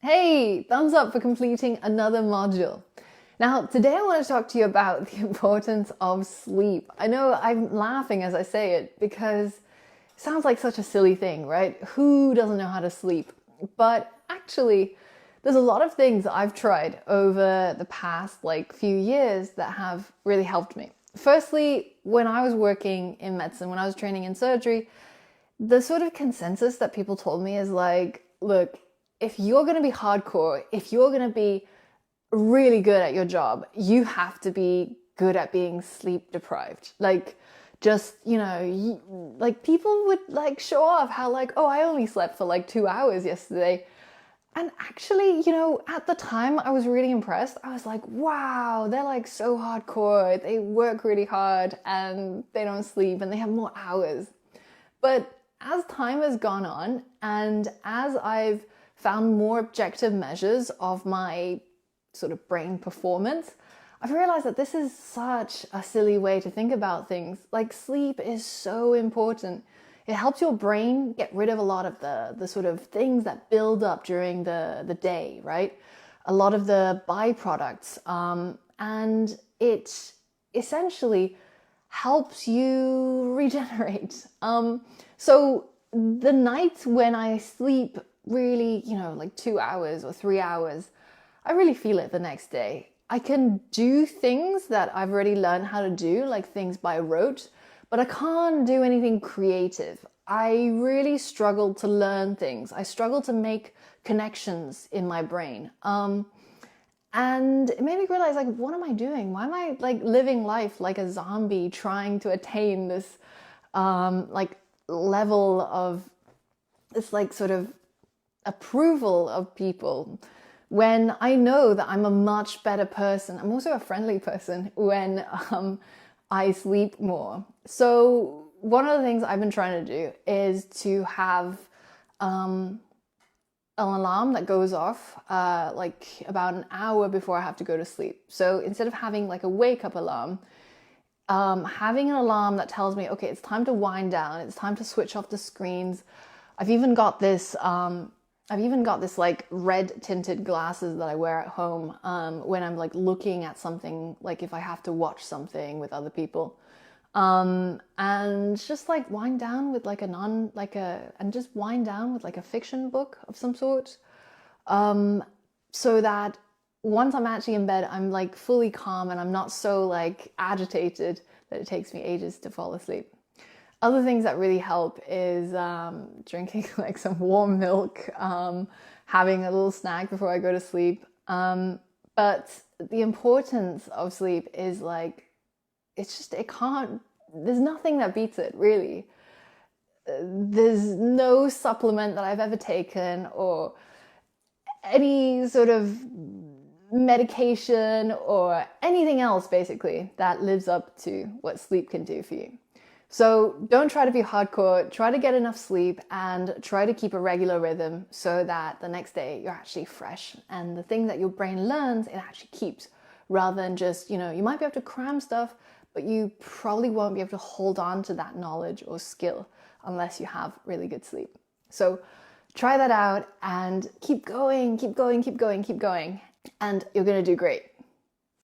Hey, thumbs up for completing another module. Now, today I want to talk to you about the importance of sleep. I know I'm laughing as I say it because it sounds like such a silly thing, right? Who doesn't know how to sleep? But actually, there's a lot of things I've tried over the past few years that have really helped me. Firstly, when I was working in medicine, when I was training in surgery, the sort of consensus that people told me is look, if you're going to be hardcore, if you're going to be really good at your job, you have to be good at being sleep deprived. People would show off how oh, I only slept for 2 hours yesterday. And actually, at the time I was really impressed. I was like, wow, they're so hardcore. They work really hard and they don't sleep and they have more hours. But as time has gone on and as I've found more objective measures of my sort of brain performance, I've realized that this is such a silly way to think about things. Sleep is so important. It helps your brain get rid of a lot of the sort of things that build up during the day, right? A lot of the byproducts. And it essentially helps you regenerate. So the nights when I sleep really, 2 hours or 3 hours, I really feel it the next day. I can do things that I've already learned how to do, like things by rote, but I can't do anything creative. I really struggle to learn things. I struggle to make connections in my brain. And it made me realize, what am I doing? Why am I living life like a zombie trying to attain this level of this sort of approval of people, when I know that I'm a much better person. I'm also a friendly person when I sleep more. So one of the things I've been trying to do is to have an alarm that goes off about an hour before I have to go to sleep. So instead of having a wake up alarm, having an alarm that tells me, okay, it's time to wind down, it's time to switch off the screens. I've even got this red tinted glasses that I wear at home when I'm looking at something, if I have to watch something with other people. And just wind down with just wind down with a fiction book of some sort. So that once I'm actually in bed, I'm fully calm and I'm not so agitated that it takes me ages to fall asleep. Other things that really help is drinking some warm milk, having a little snack before I go to sleep. But the importance of sleep is there's nothing that beats it, really. There's no supplement that I've ever taken or any sort of medication or anything else basically that lives up to what sleep can do for you. So don't try to be hardcore, try to get enough sleep and try to keep a regular rhythm so that the next day you're actually fresh and the thing that your brain learns, it actually keeps, rather than just, you might be able to cram stuff, but you probably won't be able to hold on to that knowledge or skill unless you have really good sleep. So try that out and keep going, keep going, keep going, keep going, and you're going to do great.